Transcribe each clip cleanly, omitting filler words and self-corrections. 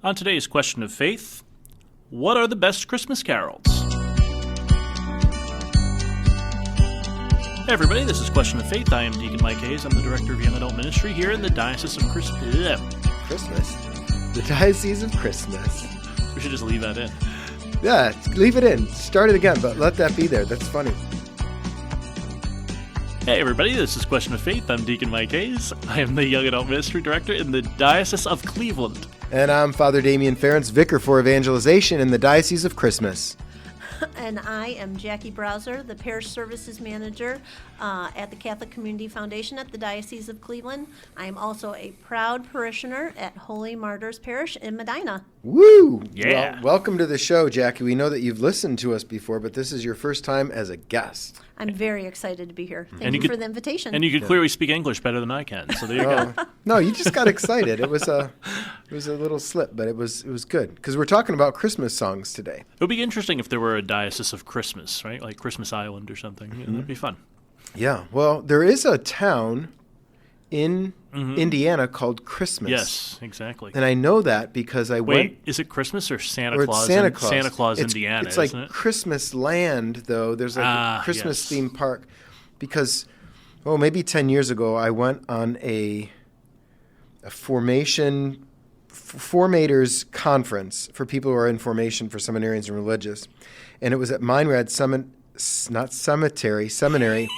On today's Question of Faith, what are the best Christmas carols? Hey everybody, this is Question of Faith. I am Deacon Mike Hayes. I'm the Director of Young Adult Ministry here in the Diocese of Christmas. The Diocese of Christmas. We should just leave that in. Yeah, leave it in. Start it again, but let that be there. That's funny. Hey everybody, this is Question of Faith. I'm Deacon Mike Hayes. I am the Young Adult Ministry Director in the Diocese of Cleveland. And I'm Father Damian, Vicar for Evangelization in the Diocese of Christmas. And I am Jackie Brauser, the Parish Services Manager at the Catholic Community Foundation at the Diocese of Cleveland. I am also a proud parishioner at Holy Martyrs Parish in Medina. Woo! Yeah. Well, welcome to the show, Jackie. We know that you've listened to us before, but this is your first time as a guest. I'm very excited to be here. Thank you for the invitation. And you can clearly speak English better than I can, so there you go. No, you just got excited. It was a little slip, but it was good because we're talking about Christmas songs today. It would be interesting if there were a Diocese of Christmas, right? Like Christmas Island or something. Mm-hmm. That'd be fun. Yeah. Well, there is a town in Indiana called Christmas. Yes, exactly. And I know that because I went. Wait, is it Christmas or Santa Claus? Santa Claus. Santa Claus, Indiana, it's like isn't it? Christmas land, though. There's like a Christmas yes. theme park because, maybe 10 years ago, I went on a formators conference for people who are in formation for seminarians and religious. And it was at Meinrad Seminary,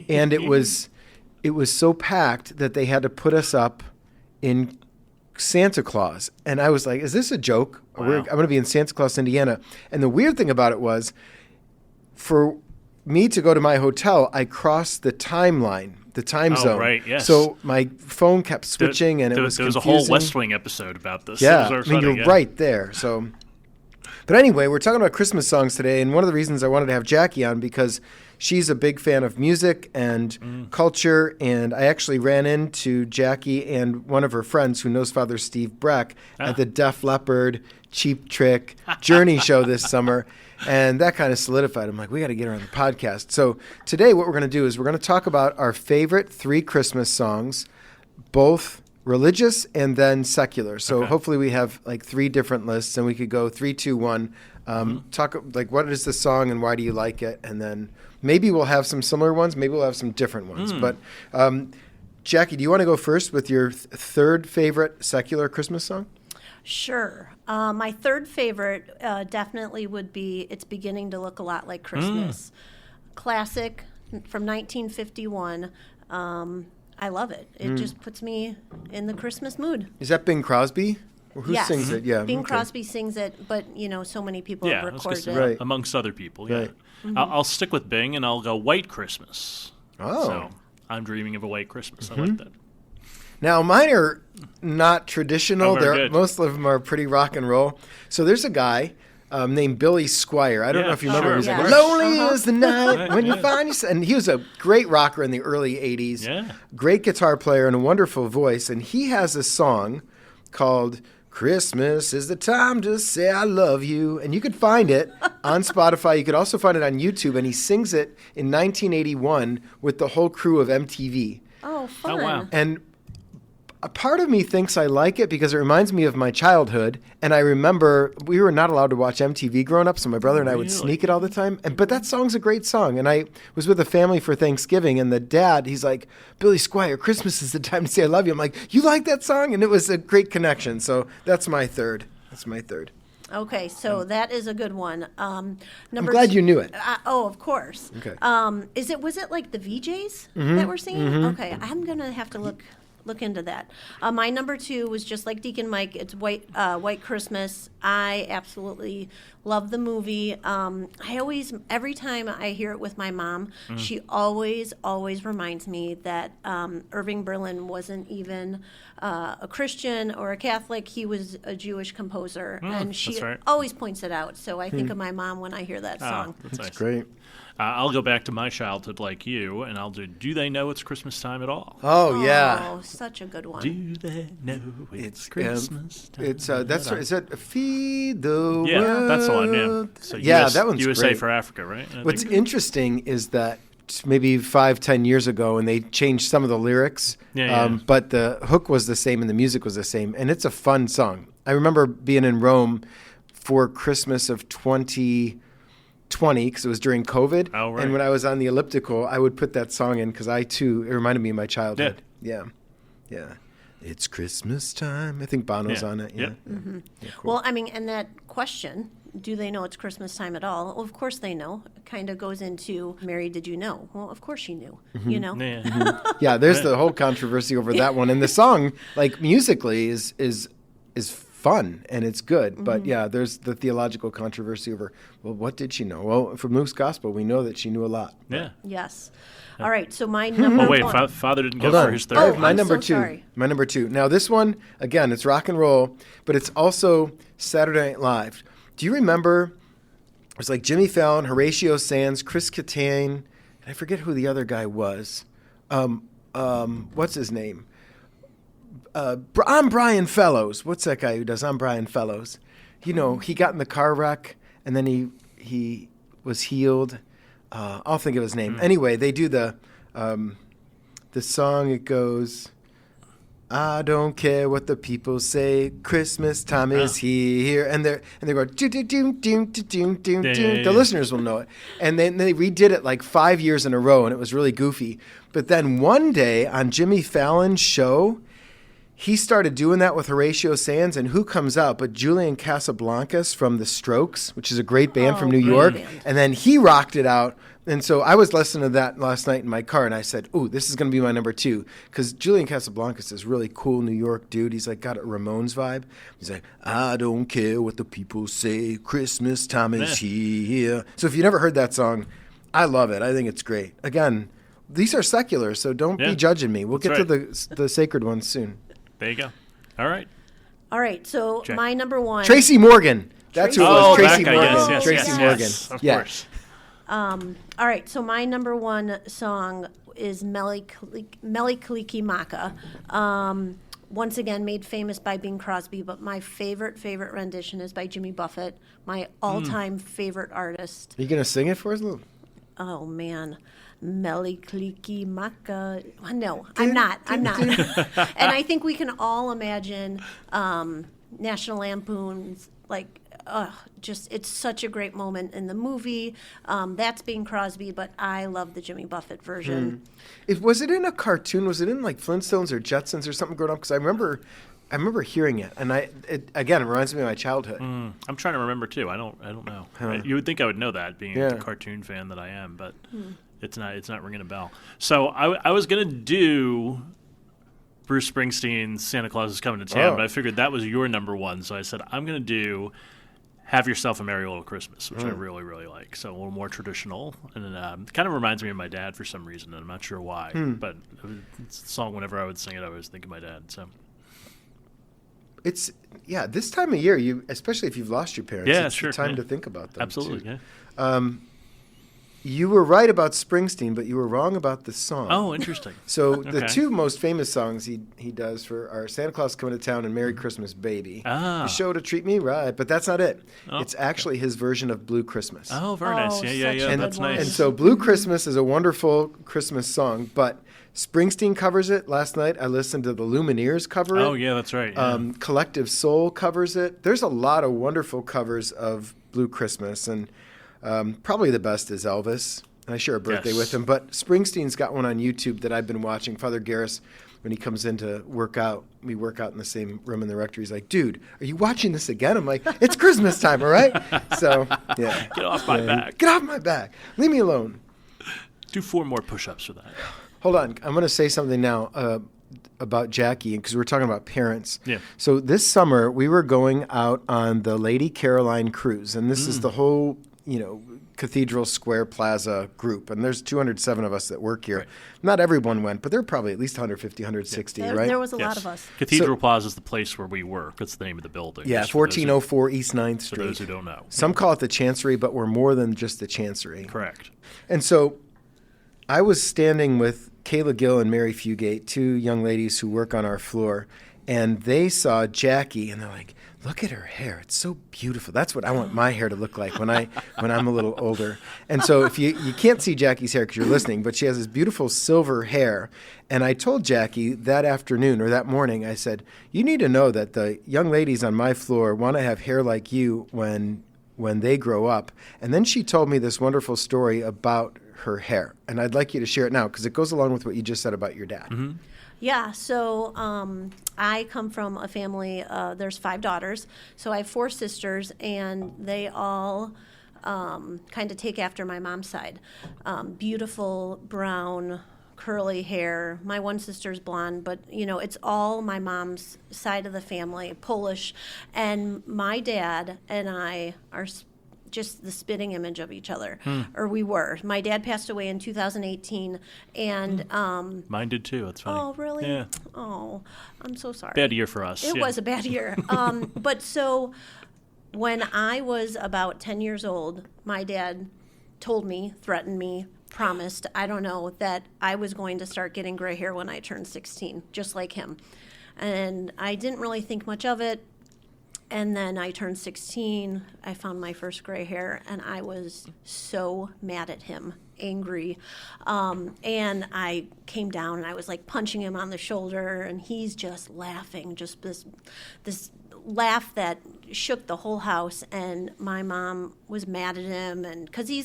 and it was so packed that they had to put us up in Santa Claus. And I was like, is this a joke? Wow. I'm going to be in Santa Claus, Indiana. And the weird thing about it was, for me to go to my hotel, I crossed the timeline, the time zone. Right, yes. So my phone kept switching, and it was confusing. There was a whole West Wing episode about this. Yeah, you're right there. So, but anyway, we're talking about Christmas songs today, and one of the reasons I wanted to have Jackie on because she's a big fan of music and culture, and I actually ran into Jackie and one of her friends who knows Father Steve Breck at the Def Leppard Cheap Trick Journey show this summer, and that kind of solidified. I'm like, we got to get her on the podcast. So today what we're going to do is we're going to talk about our favorite 3 Christmas songs, both religious and then secular. So hopefully we have like 3 different lists, and we could go 3, 2, 1. Talk like what is the song and why do you like it, and then maybe we'll have some similar ones, maybe we'll have some different ones. But Jackie, do you want to go first with your third favorite secular Christmas song? Sure. My third favorite definitely would be It's Beginning to Look a Lot Like Christmas. Classic from 1951. I love it. It just puts me in the Christmas mood. Is that Bing Crosby? Or who yes. sings it? Yeah, Bing Crosby sings it, but so many people have recorded it. Right. Amongst other people. Yeah. Right. I'll stick with Bing, and I'll go White Christmas. Oh. So I'm dreaming of a white Christmas. I like that. Now, mine are not traditional. Good. Most of them are pretty rock and roll. So there's a guy named Billy Squire. I don't know if you remember. He was like, lonely is the night when you find yourself. And he was a great rocker in the early 80s. Yeah. Great guitar player and a wonderful voice. And he has a song called Christmas is the Time to Say I Love You. And you could find it on Spotify. You could also find it on YouTube. And he sings it in 1981 with the whole crew of MTV. Oh, fun. Oh, wow. And a part of me thinks I like it because it reminds me of my childhood. And I remember we were not allowed to watch MTV growing up, so my brother and I would sneak it all the time. But that song's a great song. And I was with a family for Thanksgiving, and the dad, he's like, Billy Squire, Christmas is the time to say I love you. I'm like, you like that song? And it was a great connection. So that's my third. Okay, so that is a good one. I'm glad you knew it. Of course. Okay. Was it like the VJs that were singing? Okay, I'm gonna have to look into that. My number 2 was just like Deacon Mike. It's White Christmas. I absolutely love the movie. Every time I hear it with my mom, she always reminds me that Irving Berlin wasn't even a Christian or a Catholic. He was a Jewish composer, and she always points it out. So I think of my mom when I hear that song. That's nice. Great. I'll go back to my childhood like you, and I'll do they know it's Christmas time at all? Oh, yeah. Oh, such a good one. Do they know it's Christmas time? It's that's right. Is that Feed the World? Yeah, that's the one. Yeah. So that one's USA great. for Africa, right? What's interesting is that maybe 5-10 years ago, and they changed some of the lyrics, but the hook was the same and the music was the same, and it's a fun song. I remember being in Rome for Christmas of 2020 because it was during COVID. Oh, right. And when I was on the elliptical, I would put that song in because it reminded me of my childhood. Yeah. It's Christmas time. I think Bono's on it. Yeah. Yeah, cool. Well, I mean, and that question, do they know it's Christmas time at all? Well, of course they know. It kind of goes into, Mary, did you know? Well, of course she knew, you know? Yeah. Yeah, there's the whole controversy over that one. And the song, like musically, is fun and it's good. But yeah, there's the theological controversy over, well, what did she know? Well, from Luke's gospel, we know that she knew a lot. Yeah. Yes. All right, so my number Oh, wait, one. Father didn't Hold go on. for his third. I have my I'm number so two. sorry. My number two. Now, this one, again, it's rock and roll, but it's also Saturday Night Live. Do you remember? It was like Jimmy Fallon, Horatio Sands, Chris Kattan, and I forget who the other guy was. What's his name? I'm Brian Fellows. What's that guy who does I'm Brian Fellows? You know, he got in the car wreck, and then he was healed. I'll think of his name. Anyway, they do the song. It goes, I don't care what the people say. Christmas time is here, and they go do do do do do do do. Yeah. The listeners will know it, and then they redid it like 5 years in a row, and it was really goofy. But then one day on Jimmy Fallon's show, he started doing that with Horatio Sands, and who comes out but Julian Casablancas from The Strokes, which is a great band from New great York, band. and then he rocked it out. And so I was listening to that last night in my car, and I said, ooh, this is going to be my number two, because Julian Casablancas is really cool New York dude. He's like got a Ramones vibe. He's like, I don't care what the people say, Christmas time is here. So if you never heard that song, I love it. I think it's great. Again, these are secular, so don't be judging me. We'll That's get to the sacred ones soon. There you go. All right. All right, so Jack. my number one. Tracy Morgan. That's who it was. Tracy that guy, Morgan. yes, Tracy Morgan. yes, of Yeah. course. All right, so my number one song is Mele Kalikimaka. Once again, made famous by Bing Crosby, but my favorite rendition is by Jimmy Buffett, my all-time favorite artist. Are you going to sing it for us, Lou? Oh, man. Mele Kalikimaka. No, I'm not. And I think we can all imagine National Lampoon's, like, it's such a great moment in the movie. That's Bing Crosby, but I love the Jimmy Buffett version. Was it in a cartoon? Was it in like Flintstones or Jetsons or something growing up? Because I remember hearing it, and it reminds me of my childhood. I'm trying to remember too. I don't know. You would think I would know that, being the cartoon fan that I am, but it's not ringing a bell. So I was gonna do Bruce Springsteen's "Santa Claus is Coming to Town," but I figured that was your number one, so I said I'm gonna do "Have Yourself a Merry Little Christmas," which I really, really like. So a little more traditional, and it kind of reminds me of my dad for some reason, and I'm not sure why. But it's a song. Whenever I would sing it, I always think of my dad. So it's this time of year, especially if you've lost your parents. Yeah, it's sure. the time to think about them. Absolutely, too. yeah. You were right about Springsteen, but you were wrong about the song. Oh, interesting. So the two most famous songs he does are Santa Claus Coming to Town and Merry Christmas, Baby. Ah. You show to treat me right, but that's not it. It's actually his version of Blue Christmas. Oh, very nice. Oh, Yeah, such a that's good one. nice. And so Blue Christmas is a wonderful Christmas song, but Springsteen covers it. Last night I listened to the Lumineers cover it. Oh, yeah, that's right. Yeah. Collective Soul covers it. There's a lot of wonderful covers of Blue Christmas, and probably the best is Elvis. And I share a birthday with him, but Springsteen's got one on YouTube that I've been watching. Father Garris, when he comes in to work out, we work out in the same room in the rectory. He's like, dude, are you watching this again? I'm like, it's Christmas time, all right? So, yeah. Get off my back. Get off my back. Leave me alone. Do 4 more push-ups for that. Hold on. I'm going to say something now about Jackie, because we're talking about parents. Yeah. So this summer, we were going out on the Lady Caroline cruise, and this is the whole, Cathedral Square Plaza group, and there's 207 of us that work here. Right. Not everyone went, but there were probably at least 150, 160, right? There was a lot of us. Cathedral Plaza is the place where we work. That's the name of the building. Yeah, Just for those 1404 East 9th For Street. those who don't know. Some call it the Chancery, but we're more than just the Chancery. Correct. And so I was standing with Kayla Gill and Mary Fugate, two young ladies who work on our floor, and they saw Jackie, and they're like, look at her hair. It's so beautiful. That's what I want my hair to look like when I'm a little older. And so if you can't see Jackie's hair because you're listening, but she has this beautiful silver hair. And I told Jackie that afternoon or that morning, I said, you need to know that the young ladies on my floor want to have hair like you when they grow up. And then she told me this wonderful story about her hair. And I'd like you to share it now because it goes along with what you just said about your dad. Mm-hmm. Yeah, so I come from a family, there's 5 daughters, so I have 4 sisters, and they all kind of take after my mom's side. Beautiful, brown, curly hair. My one sister's blonde, but, it's all my mom's side of the family, Polish, and my dad and I are just the spitting image of each other, or we were. My dad passed away in 2018, and mine did too. That's funny. Oh, really? Yeah. Oh, I'm so sorry. Bad year for us. It was a bad year. But so when I was about 10 years old, my dad told me, threatened me, promised, I don't know, that I was going to start getting gray hair when I turned 16, just like him. And I didn't really think much of it. And then I turned 16, I found my first gray hair, and I was so mad at him, angry. And I came down, and I was like punching him on the shoulder, and he's just laughing, just this laugh that shook the whole house. And my mom was mad at him, and because he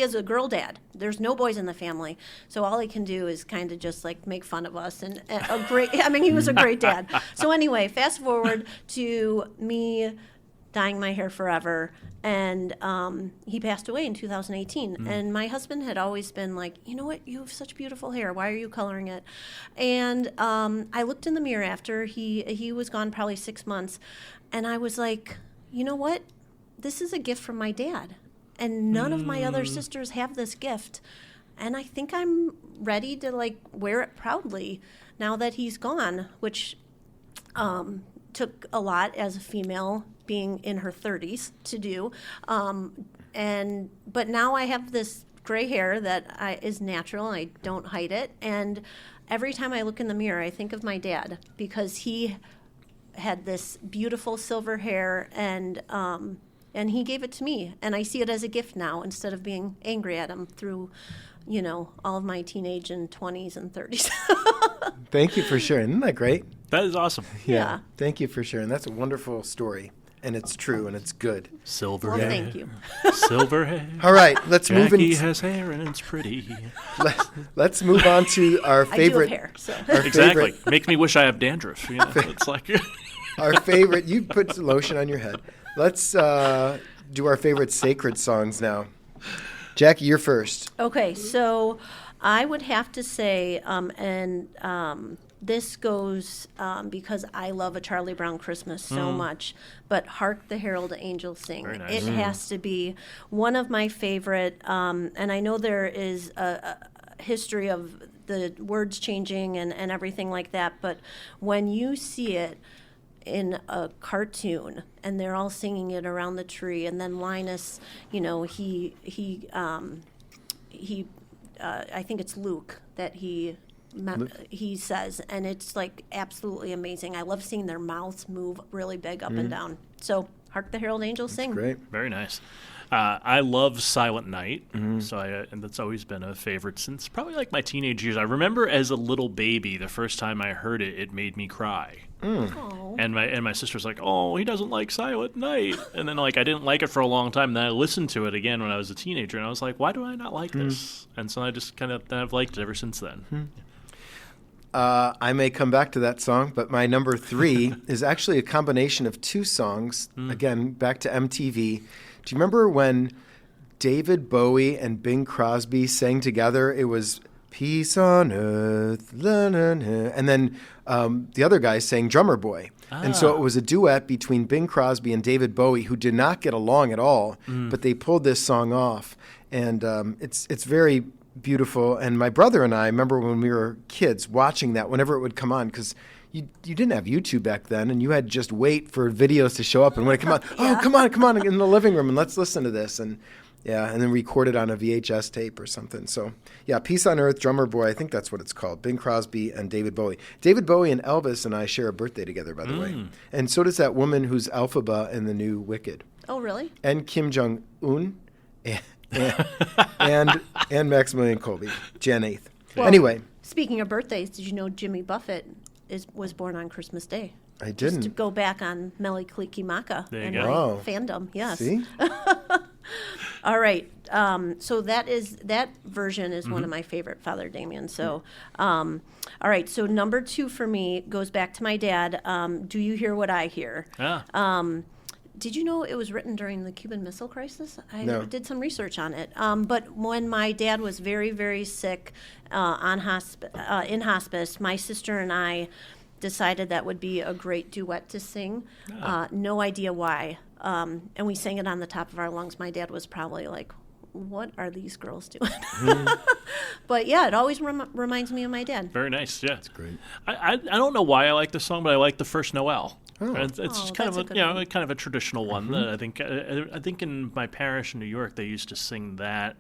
has a girl dad. There's no boys in the family, so all he can do is kind of just like make fun of us. And he was a great dad. So anyway, fast forward to me dyeing my hair forever, and he passed away in 2018. And my husband had always been like, you know what, you have such beautiful hair, why are you coloring it? And I looked in the mirror after he was gone probably 6 months, and I was like, you know what, this is a gift from my dad, and none of my other sisters have this gift, and I think I'm ready to like wear it proudly now that he's gone, which took a lot as a female being in her 30s to do. But now I have this gray hair that is natural, and I don't hide it. And every time I look in the mirror, I think of my dad, because he had this beautiful silver hair, and he gave it to me. And I see it as a gift now instead of being angry at him through, all of my teenage and 20s and 30s. Thank you for sharing. Isn't that great? That is awesome. Yeah. Thank you for sharing. That's a wonderful story. And it's true, and it's good. Silver Well, hair. thank you. Silver hair. All right, let's move Jackie into. has hair and it's pretty. Let's move on to our favorite. I do have hair, so. Our Exactly. favorite, Makes me wish I have dandruff. It's like our favorite. You put some lotion on your head. Let's do our favorite sacred songs now. Jackie, you're first. Okay, so I would have to say, this goes because I love A Charlie Brown Christmas so much, but Hark the Herald Angels Sing. Very nice. It has to be one of my favorite, and I know there is a history of the words changing and everything like that, but when you see it in a cartoon and they're all singing it around the tree, and then Linus, I think it's Luke that he says, and it's like absolutely amazing. I love seeing their mouths move really big up and down. So Hark the Herald Angels Sing. Great. very nice. I love Silent Night, so and that's always been a favorite since probably like my teenage years. I remember as a little baby, the first time I heard it, it made me cry. Aw. And my sister was like, "Oh, he doesn't like Silent Night," and then I didn't like it for a long time. Then I listened to it again when I was a teenager, and I was like, "Why do I not like this?" And so I just I've liked it ever since then. I may come back to that song, but my number 3 is actually a combination of 2 songs. Again, back to MTV. Do you remember when David Bowie and Bing Crosby sang together? It was Peace on Earth, la, na, na. And then the other guy sang Drummer Boy. And so it was a duet between Bing Crosby and David Bowie, who did not get along at all, but they pulled this song off. And it's very beautiful. And my brother and I remember when we were kids watching that whenever it would come on, because you didn't have YouTube back then, and you had to just wait for videos to show up. And when it came on, oh, come on in the living room, and let's listen to this. And Yeah, and then recorded on a VHS tape or something. So, yeah, Peace on Earth, Drummer Boy, I think that's what it's called. Bing Crosby and David Bowie. David Bowie and Elvis and I share a birthday together, by the way. And so does that woman who's Elphaba in the new Wicked. Oh, really? And Kim Jong-un and Maximilian Kolbe, Jan 8th. Well, anyway. Speaking of birthdays, did you know Jimmy Buffett was born on Christmas Day? I didn't. Just to go back on Mele Kalikimaka and my fandom. Yes. See? All right. So that version is one of my favorite, Father Damian. So, all right. So number 2 for me goes back to my dad. Do you hear what I hear? Did you know it was written during the Cuban Missile Crisis? I did some research on it. But when my dad was very, very sick in hospice, my sister and I decided that would be a great duet to sing. No idea why. And we sang it on the top of our lungs. My dad was probably like, what are these girls doing? But yeah, it always reminds me of my dad. Very nice. Yeah, that's great. I don't know why I like the song, but I like the first Noel. It's kind of a a traditional one that I think in my parish in New York they used to sing that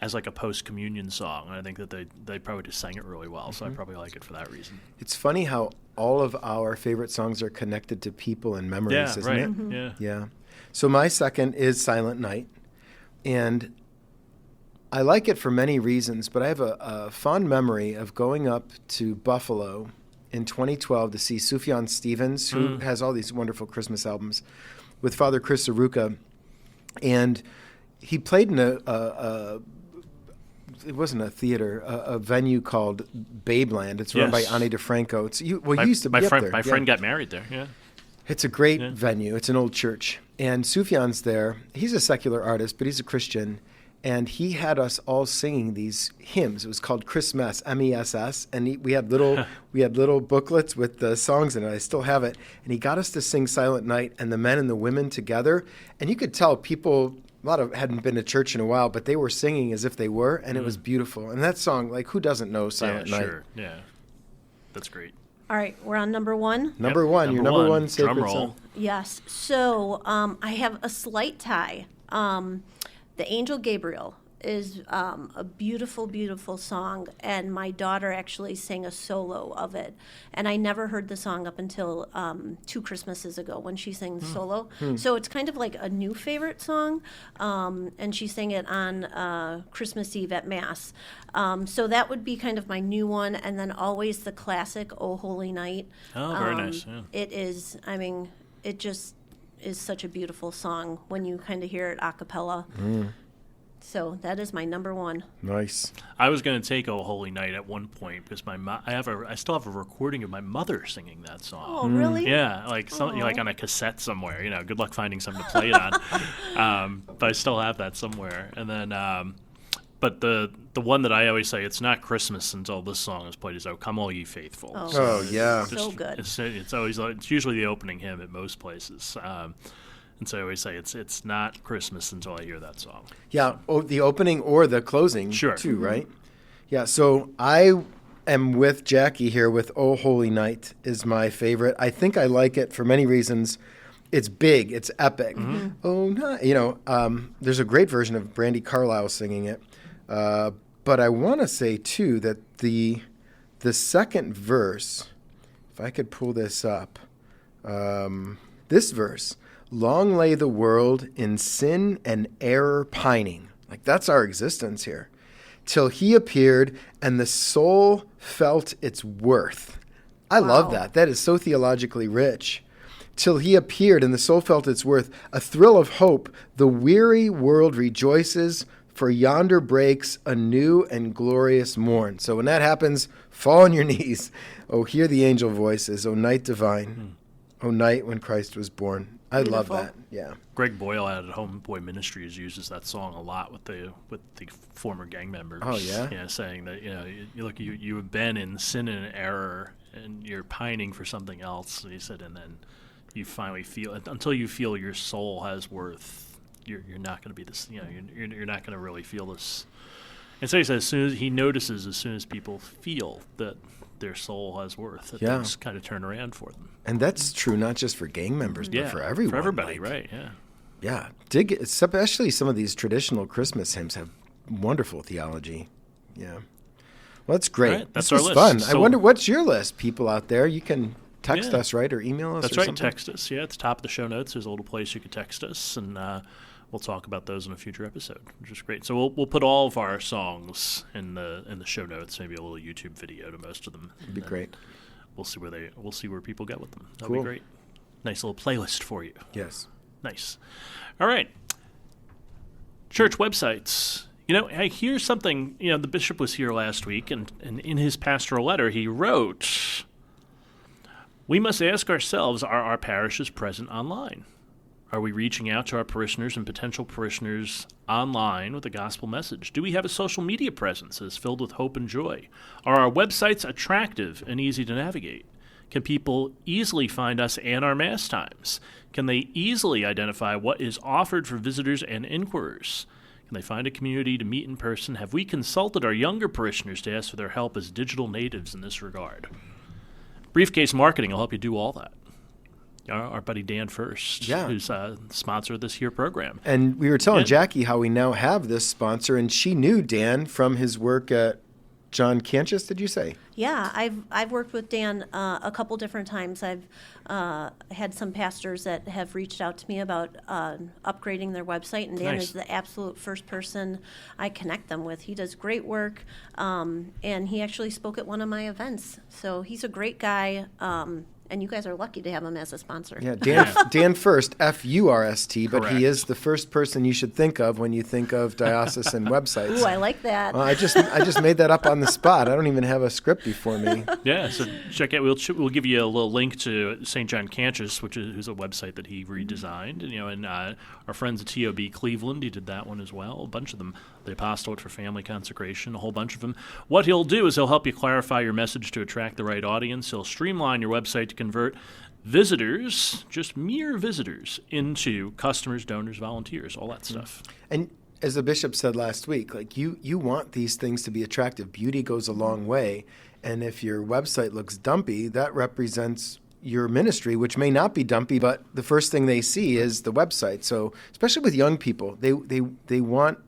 as like a post-communion song, and I think that they probably just sang it really well, so I probably like it for that reason. It's funny how all of our favorite songs are connected to people and memories, isn't it? Yeah. Yeah. So my second is Silent Night, and I like it for many reasons, but I have a fond memory of going up to Buffalo in 2012 to see Sufjan Stevens, who has all these wonderful Christmas albums, with Father Chris Aruka, and he played in it wasn't a theater, a venue called Babeland. It's run by Ani DeFranco. You used to be up there. My friend got married there, yeah. It's a great venue. It's an old church. And Sufjan's there. He's a secular artist, but he's a Christian. And he had us all singing these hymns. It was called Christmas, M-E-S-S. And we had little booklets with the songs in it. I still have it. And he got us to sing Silent Night and the men and the women together. And you could tell people... A lot of hadn't been to church in a while, but they were singing as if they were, and it was beautiful. And that song, like, who doesn't know Silent Night? Sure. Yeah, that's great. All right, we're on number 1. Number one, your number one sacred song. Yes. So I have a slight tie. The Angel Gabriel is a beautiful, beautiful song, and my daughter actually sang a solo of it. And I never heard the song up until 2 Christmases ago when she sang the solo. So it's kind of like a new favorite song, and she sang it on Christmas Eve at Mass. So that would be kind of my new one, and then always the classic "O Holy Night." Oh, very nice. Yeah. It is, I mean, it just is such a beautiful song when you kind of hear it a cappella. So that is my number 1. Nice. I was going to take "O Holy Night" at one point because I still have a recording of my mother singing that song. Oh, really? Yeah, like like on a cassette somewhere. You know, good luck finding something to play it on. But I still have that somewhere. And then, but the one that I always say, it's not Christmas until this song is played, is "O Come All Ye Faithful." Oh yeah, so good. It's usually the opening hymn at most places. And so I always say it's not Christmas until I hear that song. Yeah, the opening or the closing too, right? Yeah, so I am with Jackie here with "O Holy Night" is my favorite. I think I like it for many reasons. It's big, it's epic. Oh, night. You know, there's a great version of Brandi Carlile singing it. But I want to say, too, that the second verse, if I could pull this up, this verse, "Long lay the world in sin and error pining." Like, that's our existence here. "Till he appeared and the soul felt its worth." I love that. That is so theologically rich. "Till he appeared and the soul felt its worth, a thrill of hope, the weary world rejoices, for yonder breaks a new and glorious morn." So when that happens, fall on your knees. "Oh, hear the angel voices, O night divine, O night when Christ was born." I love that. Yeah. Greg Boyle at Homeboy Ministries uses that song a lot with the former gang members. Oh yeah. Yeah, saying that you have been in sin and error and you're pining for something else. And he said, and then you finally feel until you feel your soul has worth. You're not going to be this. You're not going to really feel this. And so he says, as soon as people feel that their soul has worth, that things kind of turn around for them. And that's true not just for gang members, but for everyone. For everybody, right? Yeah. Yeah, especially some of these traditional Christmas hymns have wonderful theology. Yeah. Well, that's great. Right, that's this our was list. Fun. So, I wonder, what's your list? People out there, you can text Yeah. us, right? Or email us That's or right. something? Text us. Yeah, it's top of the show notes. There's a little place you could text us, and we'll talk about those in a future episode, which is great. So we'll put all of our songs in the show notes, maybe a little YouTube video to most of them. That'd be great. We'll see where people get with them. That'll Cool. be great. Nice little playlist for you. Yes. Nice. All right. Church websites. Here's something. The bishop was here last week, and in his pastoral letter, he wrote, "We must ask ourselves, are our parishes present online? Are we reaching out to our parishioners and potential parishioners online with a gospel message? Do we have a social media presence that is filled with hope and joy? Are our websites attractive and easy to navigate? Can people easily find us and our Mass times? Can they easily identify what is offered for visitors and inquirers? Can they find a community to meet in person? Have we consulted our younger parishioners to ask for their help as digital natives in this regard?" Briefcase Marketing will help you do all that. Our buddy Dan First, who's a sponsor of this here program. And we were telling Jackie how we now have this sponsor, and she knew Dan from his work at John Canchis, did you say? Yeah, I've worked with Dan a couple different times. I've had some pastors that have reached out to me about upgrading their website, and Dan is the absolute first person I connect them with. He does great work, and he actually spoke at one of my events. So he's a great guy. And you guys are lucky to have him as a sponsor. Yeah, Dan First, F-U-R-S-T, but Correct. he is the first person you should think of when you think of diocesan websites. Ooh, I like that. I just made that up on the spot. I don't even have a script before me. Yeah, so check out. We'll give you a little link to St. John Canchis, who's a website that he redesigned. And our friends at TOB Cleveland, he did that one as well. A bunch of them. The Apostolate for Family Consecration, a whole bunch of them. What he'll do is he'll help you clarify your message to attract the right audience. He'll streamline your website to convert visitors, just mere visitors, into customers, donors, volunteers, all that stuff. And as the bishop said last week, like you want these things to be attractive. Beauty goes a long way. And if your website looks dumpy, that represents your ministry, which may not be dumpy, but the first thing they see is the website. So especially with young people, they want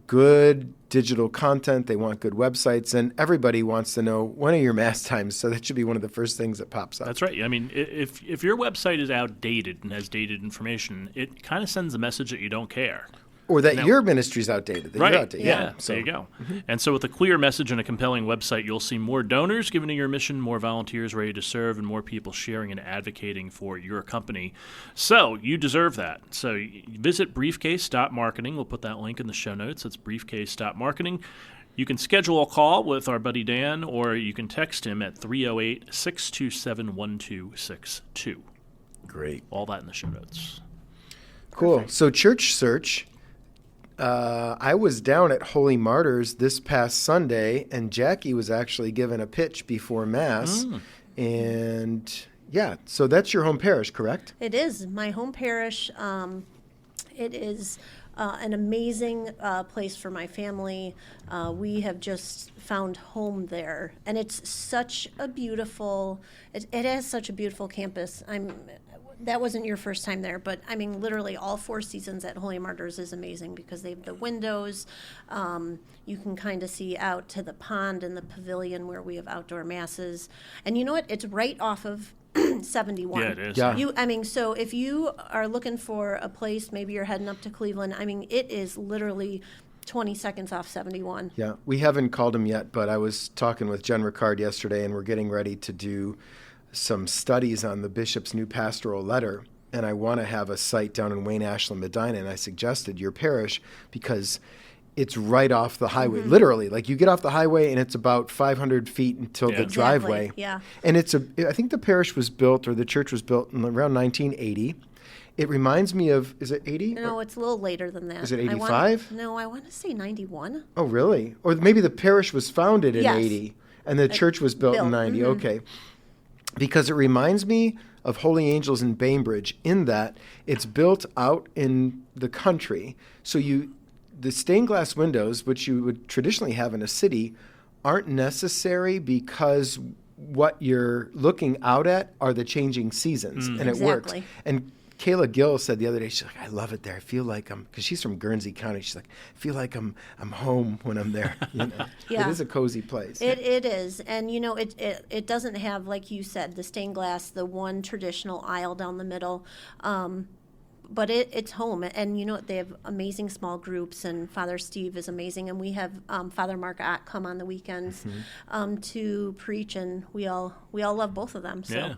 good digital content, they want good websites, and everybody wants to know when are your Mass times, so that should be one of the first things that pops up. That's right. I mean, if your website is outdated and has dated information, it kind of sends a message that you don't care. Or that your ministry's outdated. That Right. You're outdated. Yeah. So, There you go. And so with a clear message and a compelling website, you'll see more donors given to your mission, more volunteers ready to serve, and more people sharing and advocating for your company. So you deserve that. So visit briefcase.marketing. We'll put that link in the show notes. It's briefcase.marketing. You can schedule a call with our buddy Dan, or you can text him at 308-627-1262. Great. All that in the show notes. Cool. Perfect. So Church Search, I was down at Holy Martyrs this past Sunday, and Jackie was actually given a pitch before Mass. And yeah, so that's your home parish, correct? It is my home parish. It is an amazing place for my family. We have just found home there, and it's such a beautiful. It has such a beautiful campus. That wasn't your first time there, but I mean, literally all 4 seasons at Holy Martyrs is amazing because they have the windows. You can kind of see out to the pond and the pavilion where we have outdoor masses. And you know what? It's right off of 71. Yeah, it is. Yeah. So if you are looking for a place, maybe you're heading up to Cleveland, it is literally 20 seconds off 71. Yeah, we haven't called him yet, but I was talking with Jen Ricard yesterday, and we're getting ready to do some studies on the bishop's new pastoral letter, and I want to have a site down in Wayne Ashland, Medina, and I suggested your parish because it's right off the highway, literally. Like you get off the highway and it's about 500 feet until the driveway. Yeah. And I think the parish was built, or the church was built in around 1980. It reminds me of, is it 80? No, it's a little later than that. Is it 85? I want to say 91. Oh, really? Or maybe the parish was founded in Yes. 80 and the church was built in 90. Okay. Because it reminds me of Holy Angels in Bainbridge in that it's built out in the country. So the stained glass windows, which you would traditionally have in a city, aren't necessary because what you're looking out at are the changing seasons, and it works. Exactly. And Kayla Gill said the other day, she's like, I love it there. I feel like because she's from Guernsey County. She's like, I feel like I'm home when I'm there. Yeah. It is a cozy place. It is. And, it doesn't have, like you said, the stained glass, the one traditional aisle down the middle. But it's home. And, they have amazing small groups, and Father Steve is amazing. And we have Father Mark Ott come on the weekends to preach, and we all love both of them. So. Yeah.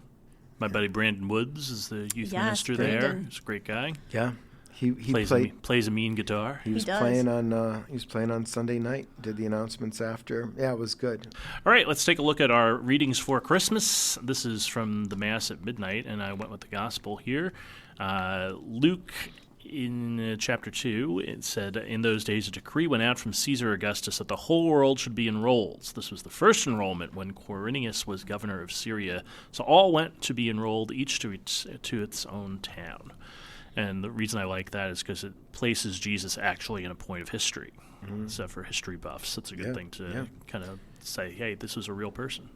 My buddy Brandon Woods is the youth minister there. He's a great guy. Yeah. He plays a mean guitar. He was playing on Sunday night. Did the announcements after. Yeah, it was good. All right, let's take a look at our readings for Christmas. This is from the Mass at midnight, and I went with the Gospel here. Luke, in chapter 2, it said, "In those days a decree went out from Caesar Augustus that the whole world should be enrolled. This was the first enrollment when Quirinius was governor of Syria. So all went to be enrolled, each to its own town." And the reason I like that is because it places Jesus actually in a point of history. So for history buffs, it's a good thing to kind of say, hey, this was a real person.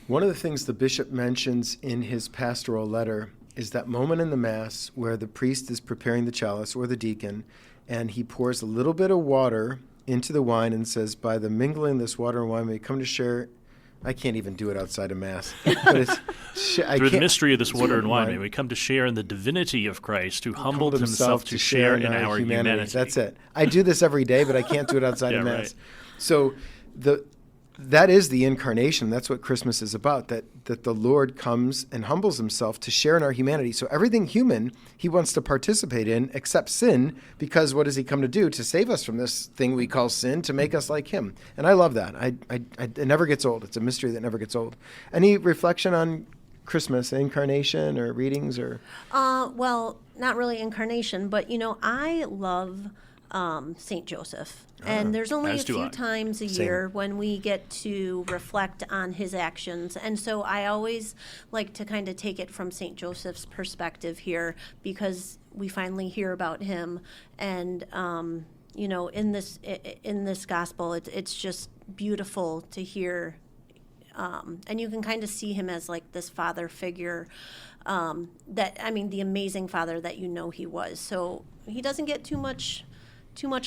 One of the things the bishop mentions in his pastoral letter is that moment in the Mass where the priest is preparing the chalice, or the deacon, and he pours a little bit of water into the wine and says, by the mingling of this water and wine may come to share. I can't even do it outside of Mass. But through the mystery of this water and wine, may we come to share in the divinity of Christ, who humbled himself to share in our humanity. That's it. I do this every day, but I can't do it outside of Mass. Right. So that is the incarnation. That's what Christmas is about, that the Lord comes and humbles himself to share in our humanity. So everything human he wants to participate in except sin, because what does he come to do? To save us from this thing we call sin, to make us like him. And I love that. It never gets old. It's a mystery that never gets old. Any reflection on Christmas, incarnation, or readings? Or Well, not really incarnation, but, I love St. Joseph. And there's only a few times a year when we get to reflect on his actions. And so I always like to kind of take it from St. Joseph's perspective here, because we finally hear about him. And, in this gospel, it's just beautiful to hear. And you can kind of see him as like this father figure, the amazing father that he was. So he doesn't get too much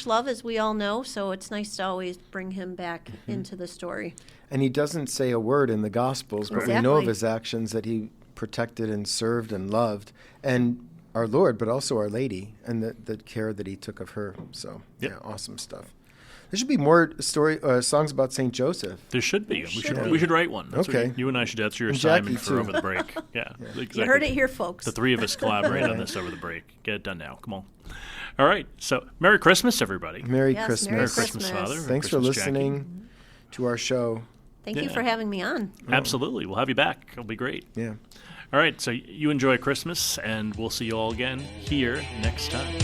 love, as we all know, so it's nice to always bring him back into the story. And he doesn't say a word in the Gospels, but we know of his actions, that he protected and served and loved, and our Lord, but also Our Lady, and the care that he took of her. So, awesome stuff. There should be more songs about St. Joseph. There should be. We should write one. That's okay. You and I should. That's your assignment for over the break. Yeah. Exactly. You heard it here, folks. The three of us collaborate on this over the break. Get it done now. Come on. All right. So, Merry Christmas, everybody. Merry Christmas. Merry Christmas, Father. Thanks for listening to our show. Thank you for having me on. Absolutely. We'll have you back. It'll be great. Yeah. All right. So, you enjoy Christmas, and we'll see you all again here next time.